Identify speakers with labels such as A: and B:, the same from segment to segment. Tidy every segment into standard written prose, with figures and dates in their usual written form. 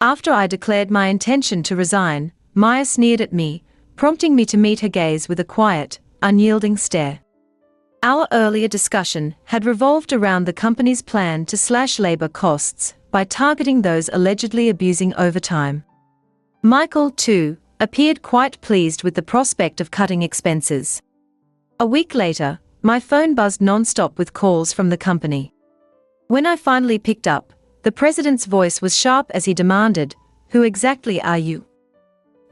A: After I declared my intention to resign, Maya sneered at me, prompting me to meet her gaze with a quiet, unyielding stare. Our earlier discussion had revolved around the company's plan to slash labor costs by targeting those allegedly abusing overtime. Michael, too, appeared quite pleased with the prospect of cutting expenses. A week later, my phone buzzed non-stop with calls from the company. When I finally picked up, the president's voice was sharp as he demanded, "Who exactly are you?"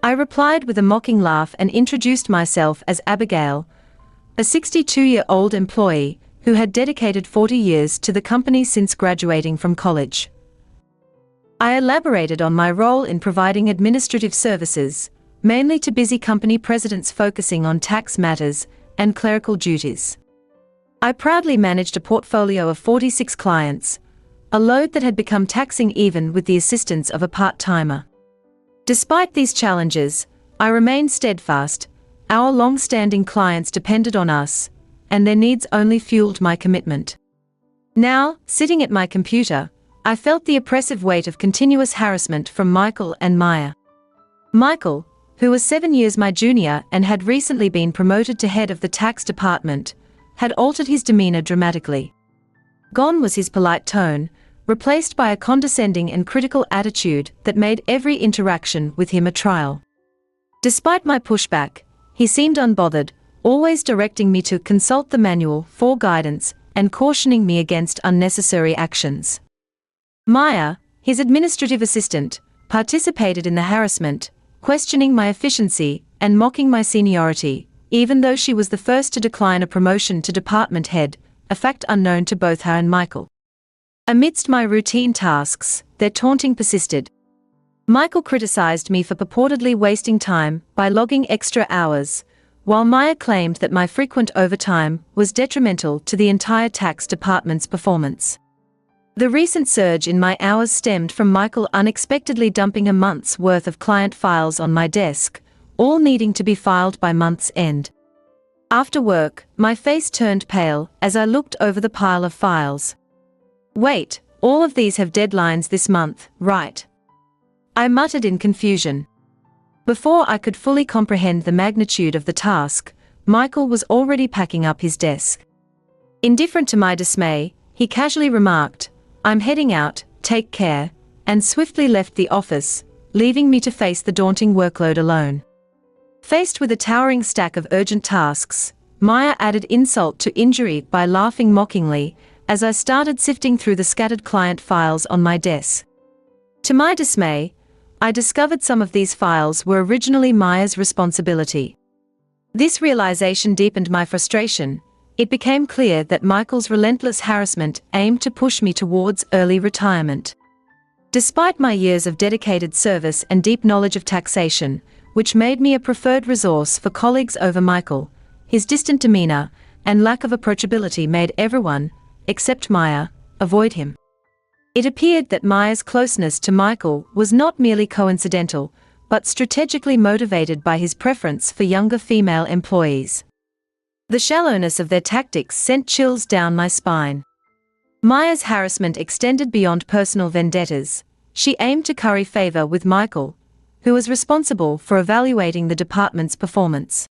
A: I replied with a mocking laugh and introduced myself as Abigail, a 62-year-old employee who had dedicated 40 years to the company since graduating from college. I elaborated on my role in providing administrative services, mainly to busy company presidents focusing on tax matters and clerical duties. I proudly managed a portfolio of 46 clients, a load that had become taxing even with the assistance of a part-timer. Despite these challenges, I remained steadfast. Our long-standing clients depended on us, and their needs only fueled my commitment. Now, sitting at my computer, I felt the oppressive weight of continuous harassment from Michael and Maya. Michael, who was 7 years my junior and had recently been promoted to head of the tax department, had altered his demeanor dramatically. Gone was his polite tone, replaced by a condescending and critical attitude that made every interaction with him a trial. Despite my pushback, he seemed unbothered, always directing me to consult the manual for guidance and cautioning me against unnecessary actions. Maya, his administrative assistant, participated in the harassment, questioning my efficiency and mocking my seniority, even though she was the first to decline a promotion to department head, a fact unknown to both her and Michael. Amidst my routine tasks, their taunting persisted. Michael criticized me for purportedly wasting time by logging extra hours, while Maya claimed that my frequent overtime was detrimental to the entire tax department's performance. The recent surge in my hours stemmed from Michael unexpectedly dumping a month's worth of client files on my desk, all needing to be filed by month's end. After work, my face turned pale as I looked over the pile of files. "Wait, all of these have deadlines this month, right?" I muttered in confusion. Before I could fully comprehend the magnitude of the task, Michael was already packing up his desk. Indifferent to my dismay, he casually remarked, "I'm heading out, take care," and swiftly left the office, leaving me to face the daunting workload alone. Faced with a towering stack of urgent tasks, Maya added insult to injury by laughing mockingly as I started sifting through the scattered client files on my desk. To my dismay, I discovered some of these files were originally Maya's responsibility. This realization deepened my frustration. It became clear that Michael's relentless harassment aimed to push me towards early retirement. Despite my years of dedicated service and deep knowledge of taxation, which made me a preferred resource for colleagues over Michael, his distant demeanor and lack of approachability made everyone, except Maya, avoid him. It appeared that Maya's closeness to Michael was not merely coincidental, but strategically motivated by his preference for younger female employees. The shallowness of their tactics sent chills down my spine. Maya's harassment extended beyond personal vendettas. She aimed to curry favor with Michael, who was responsible for evaluating the department's performance.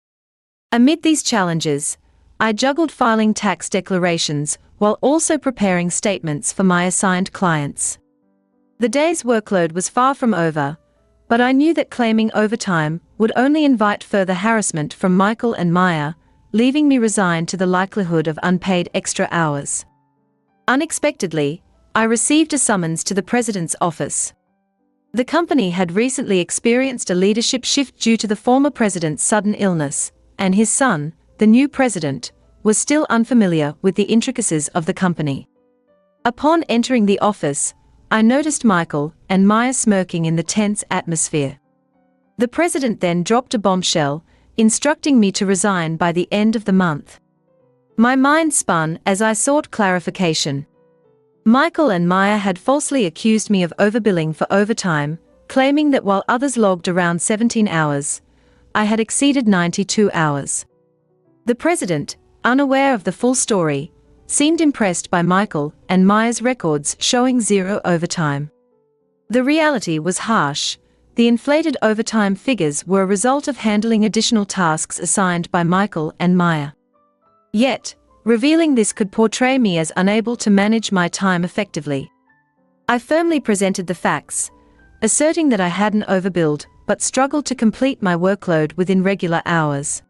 A: Amid these challenges, I juggled filing tax declarations while also preparing statements for my assigned clients. The day's workload was far from over, but I knew that claiming overtime would only invite further harassment from Michael and Maya, leaving me resigned to the likelihood of unpaid extra hours. Unexpectedly, I received a summons to the president's office. The company had recently experienced a leadership shift due to the former president's sudden illness, and his son, the new president, was still unfamiliar with the intricacies of the company. Upon entering the office, I noticed Michael and Maya smirking in the tense atmosphere. The president then dropped a bombshell, instructing me to resign by the end of the month. My mind spun as I sought clarification. Michael and Maya had falsely accused me of overbilling for overtime, claiming that while others logged around 17 hours, I had exceeded 92 hours. The president, unaware of the full story, seemed impressed by Michael and Maya's records showing zero overtime. The reality was harsh. The inflated overtime figures were a result of handling additional tasks assigned by Michael and Maya. Yet, revealing this could portray me as unable to manage my time effectively. I firmly presented the facts, asserting that I hadn't overbilled but struggled to complete my workload within regular hours.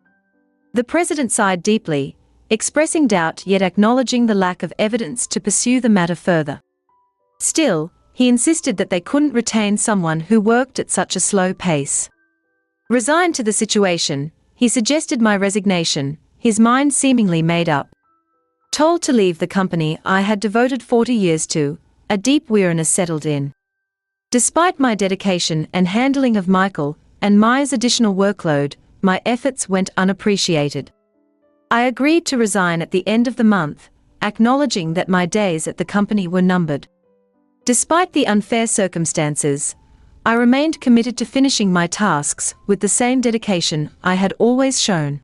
A: The president sighed deeply, expressing doubt yet acknowledging the lack of evidence to pursue the matter further. Still, he insisted that they couldn't retain someone who worked at such a slow pace. Resigned to the situation, he suggested my resignation, his mind seemingly made up. Told to leave the company I had devoted 40 years to, a deep weariness settled in. Despite my dedication and handling of Michael and Maya's additional workload, my efforts went unappreciated. I agreed to resign at the end of the month, acknowledging that my days at the company were numbered. Despite the unfair circumstances, I remained committed to finishing my tasks with the same dedication I had always shown.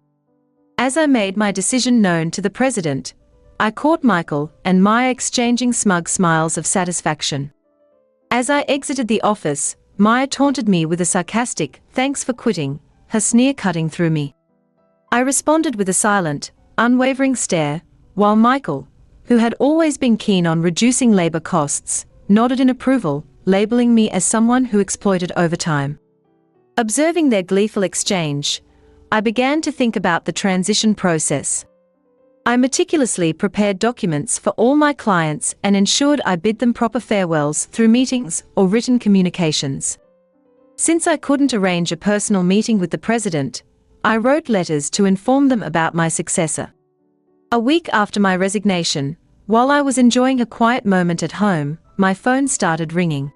A: As I made my decision known to the president, I caught Michael and Maya exchanging smug smiles of satisfaction. As I exited the office, Maya taunted me with a sarcastic, "Thanks for quitting," her sneer cutting through me. I responded with a silent, unwavering stare, while Michael, who had always been keen on reducing labor costs, nodded in approval, labeling me as someone who exploited overtime. Observing their gleeful exchange, I began to think about the transition process. I meticulously prepared documents for all my clients and ensured I bid them proper farewells through meetings or written communications. Since I couldn't arrange a personal meeting with the president, I wrote letters to inform them about my successor. A week after my resignation, while I was enjoying a quiet moment at home, my phone started ringing.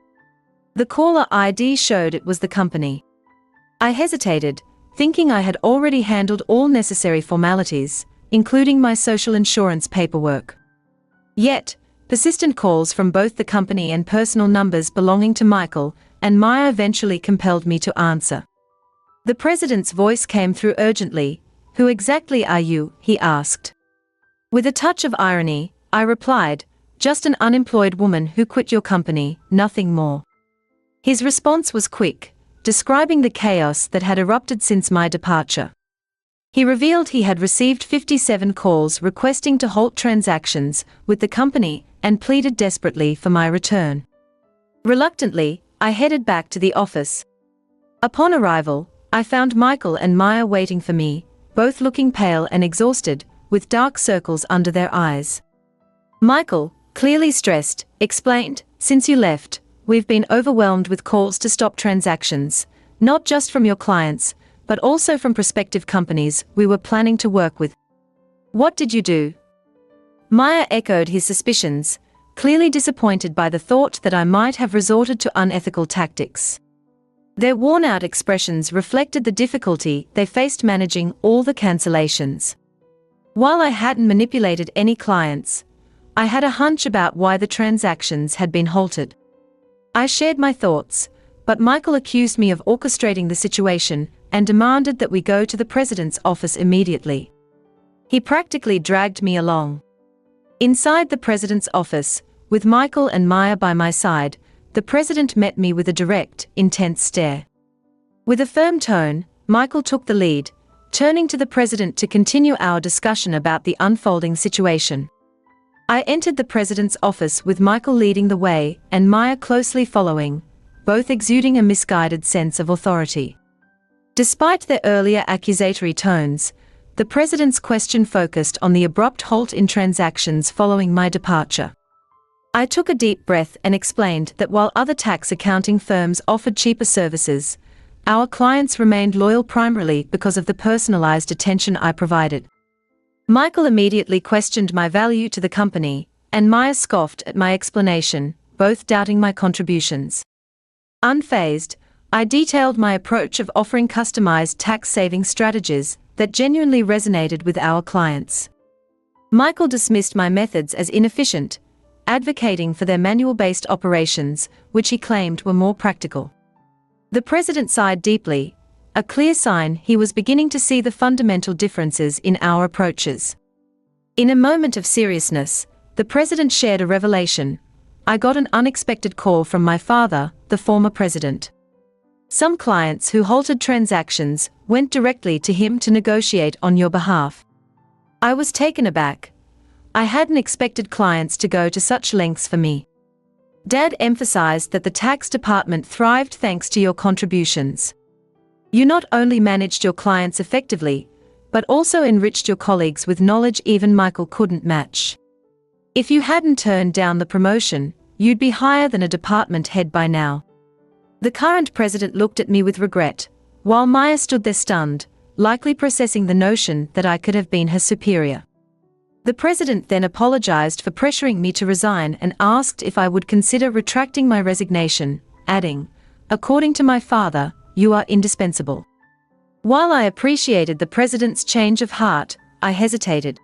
A: The caller ID showed it was the company. I hesitated, thinking I had already handled all necessary formalities, including my social insurance paperwork. Yet, persistent calls from both the company and personal numbers belonging to Michael and Maya eventually compelled me to answer. The president's voice came through urgently. "Who exactly are you?" he asked. With a touch of irony, I replied, "Just an unemployed woman who quit your company, nothing more." His response was quick, describing the chaos that had erupted since my departure. He revealed he had received 57 calls requesting to halt transactions with the company and pleaded desperately for my return. Reluctantly, I headed back to the office. Upon arrival, I found Michael and Maya waiting for me, both looking pale and exhausted, with dark circles under their eyes. Michael, clearly stressed, explained, "Since you left, we've been overwhelmed with calls to stop transactions, not just from your clients, but also from prospective companies we were planning to work with." "What did you do?" Maya echoed his suspicions, clearly disappointed by the thought that I might have resorted to unethical tactics. Their worn-out expressions reflected the difficulty they faced managing all the cancellations. While I hadn't manipulated any clients, I had a hunch about why the transactions had been halted. I shared my thoughts, but Michael accused me of orchestrating the situation and demanded that we go to the president's office immediately. He practically dragged me along. Inside the president's office, with Michael and Maya by my side, the president met me with a direct, intense stare. With a firm tone, Michael took the lead, turning to the president to continue our discussion about the unfolding situation. I entered the president's office with Michael leading the way and Maya closely following, both exuding a misguided sense of authority. Despite their earlier accusatory tones, the president's question focused on the abrupt halt in transactions following my departure. I took a deep breath and explained that while other tax accounting firms offered cheaper services, our clients remained loyal primarily because of the personalized attention I provided. Michael immediately questioned my value to the company, and Maya scoffed at my explanation, both doubting my contributions. Unfazed, I detailed my approach of offering customized tax-saving strategies that genuinely resonated with our clients. Michael dismissed my methods as inefficient, advocating for their manual-based operations, which he claimed were more practical. The president sighed deeply, a clear sign he was beginning to see the fundamental differences in our approaches. In a moment of seriousness, the president shared a revelation. "I got an unexpected call from my father, the former president. Some clients who halted transactions went directly to him to negotiate on your behalf. I was taken aback. I hadn't expected clients to go to such lengths for me. Dad emphasized that the tax department thrived thanks to your contributions. You not only managed your clients effectively, but also enriched your colleagues with knowledge even Michael couldn't match. If you hadn't turned down the promotion, you'd be higher than a department head by now. The current president looked at me with regret, while Maya stood there stunned, likely processing the notion that I could have been her superior. The president then apologized for pressuring me to resign and asked if I would consider retracting my resignation, adding, "According to my father, you are indispensable." While I appreciated the president's change of heart, I hesitated.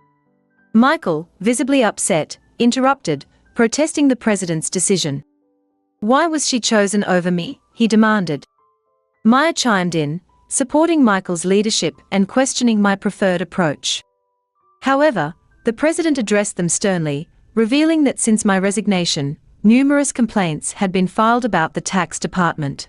A: Michael, visibly upset, interrupted, protesting the president's decision. "Why was she chosen over me?" he demanded. Maya chimed in, supporting Michael's leadership and questioning my preferred approach. However, the president addressed them sternly, revealing that since my resignation, numerous complaints had been filed about the tax department.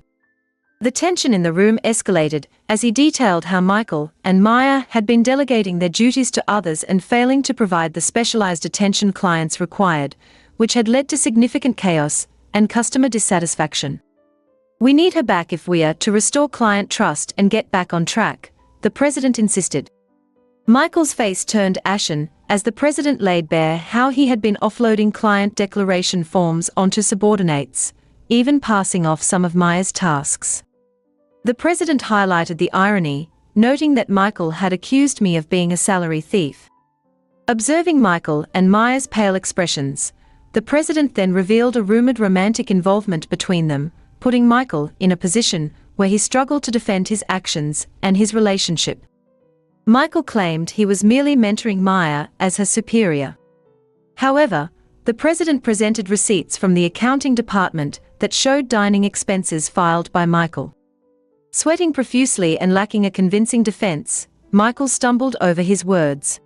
A: The tension in the room escalated as he detailed how Michael and Maya had been delegating their duties to others and failing to provide the specialized attention clients required, which had led to significant chaos and customer dissatisfaction. "We need her back if we are to restore client trust and get back on track," the president insisted. Michael's face turned ashen as the president laid bare how he had been offloading client declaration forms onto subordinates, even passing off some of Maya's tasks. The president highlighted the irony, noting that Michael had accused me of being a salary thief. Observing Michael and Maya's pale expressions, the president then revealed a rumored romantic involvement between them, putting Michael in a position where he struggled to defend his actions and his relationship. Michael claimed he was merely mentoring Maya as her superior. However, the president presented receipts from the accounting department that showed dining expenses filed by Michael. Sweating profusely and lacking a convincing defense, Michael stumbled over his words.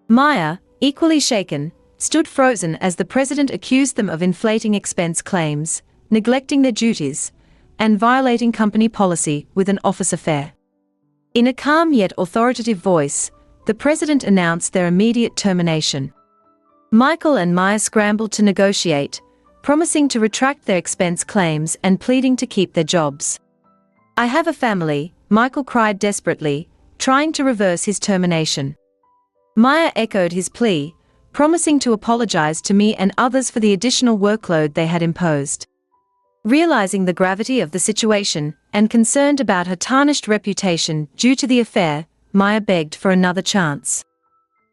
A: Maya, equally shaken, stood frozen as the president accused them of inflating expense claims, neglecting their duties, and violating company policy with an office affair. In a calm yet authoritative voice, the president announced their immediate termination. Michael and Maya scrambled to negotiate, promising to retract their expense claims and pleading to keep their jobs. "I have a family," Michael cried desperately, trying to reverse his termination. Maya echoed his plea, promising to apologize to me and others for the additional workload they had imposed. Realizing the gravity of the situation and concerned about her tarnished reputation due to the affair, Maya begged for another chance.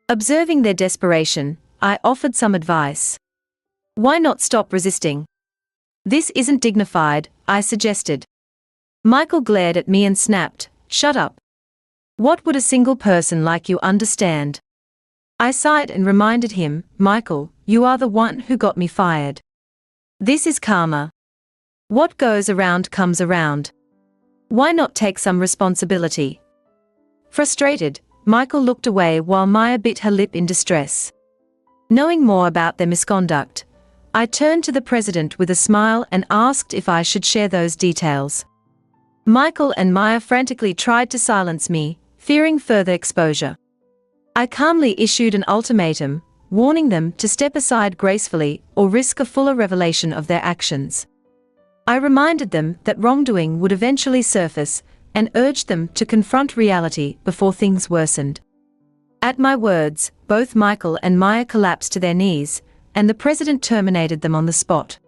A: Observing their desperation, I offered some advice. "Why not stop resisting? This isn't dignified," I suggested. Michael glared at me and snapped, "Shut up. What would a single person like you understand?" I sighed and reminded him, "Michael, you are the one who got me fired. This is karma. What goes around comes around. Why not take some responsibility?" Frustrated, Michael looked away while Maya bit her lip in distress. Knowing more about their misconduct, I turned to the president with a smile and asked if I should share those details. Michael and Maya frantically tried to silence me, fearing further exposure. I calmly issued an ultimatum, warning them to step aside gracefully or risk a fuller revelation of their actions. I reminded them that wrongdoing would eventually surface and urged them to confront reality before things worsened. At my words, both Michael and Maya collapsed to their knees, and the president terminated them on the spot.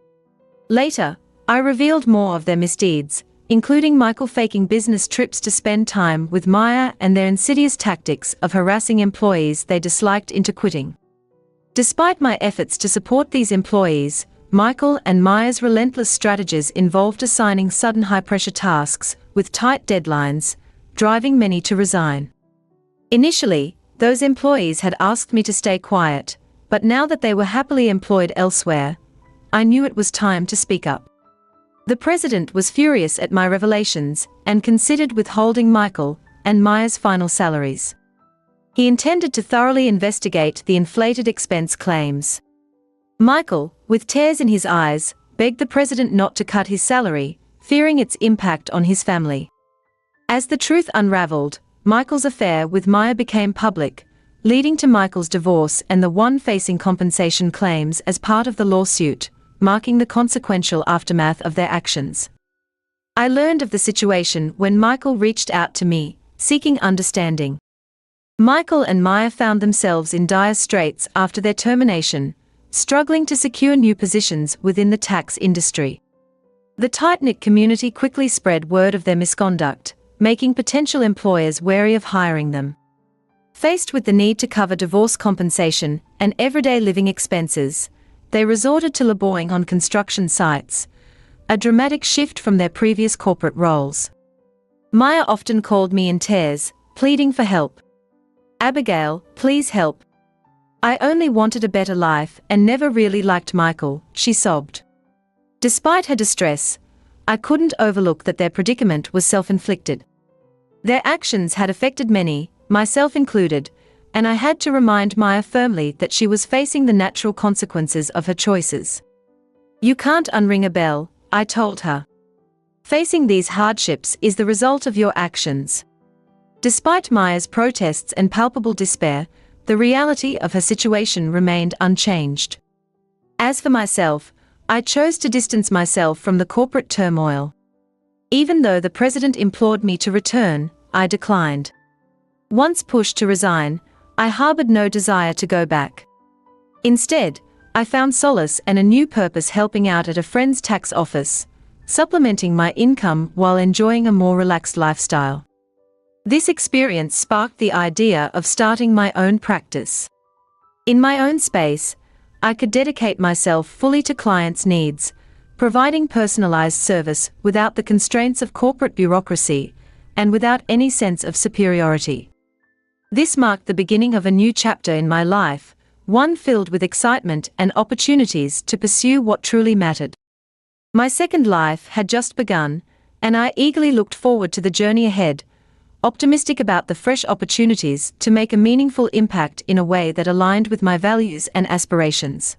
A: Later, I revealed more of their misdeeds, including Michael faking business trips to spend time with Maya and their insidious tactics of harassing employees they disliked into quitting. Despite my efforts to support these employees, Michael and Maya's relentless strategies involved assigning sudden high-pressure tasks with tight deadlines, driving many to resign. Initially, those employees had asked me to stay quiet, but now that they were happily employed elsewhere, I knew it was time to speak up. The president was furious at my revelations and considered withholding Michael and Maya's final salaries. He intended to thoroughly investigate the inflated expense claims. Michael, with tears in his eyes, begged the president not to cut his salary, fearing its impact on his family. As the truth unraveled, Michael's affair with Maya became public, leading to Michael's divorce and the one facing compensation claims as part of the lawsuit, marking the consequential aftermath of their actions. I learned of the situation when Michael reached out to me, seeking understanding. Michael and Maya found themselves in dire straits after their termination, struggling to secure new positions within the tax industry. The tight-knit community quickly spread word of their misconduct, making potential employers wary of hiring them. Faced with the need to cover divorce compensation and everyday living expenses, they resorted to laboring on construction sites, a dramatic shift from their previous corporate roles. Maya often called me in tears, pleading for help. "Abigail, please help. I only wanted a better life and never really liked Michael," she sobbed. Despite her distress, I couldn't overlook that their predicament was self-inflicted. Their actions had affected many, myself included, and I had to remind Maya firmly that she was facing the natural consequences of her choices. "You can't unring a bell," I told her. "Facing these hardships is the result of your actions." Despite Maya's protests and palpable despair, the reality of her situation remained unchanged. As for myself, I chose to distance myself from the corporate turmoil. Even though the president implored me to return, I declined. Once pushed to resign, I harbored no desire to go back. Instead, I found solace and a new purpose helping out at a friend's tax office, supplementing my income while enjoying a more relaxed lifestyle. This experience sparked the idea of starting my own practice. In my own space, I could dedicate myself fully to clients' needs, providing personalized service without the constraints of corporate bureaucracy and without any sense of superiority. This marked the beginning of a new chapter in my life, one filled with excitement and opportunities to pursue what truly mattered. My second life had just begun, and I eagerly looked forward to the journey ahead, optimistic about the fresh opportunities to make a meaningful impact in a way that aligned with my values and aspirations.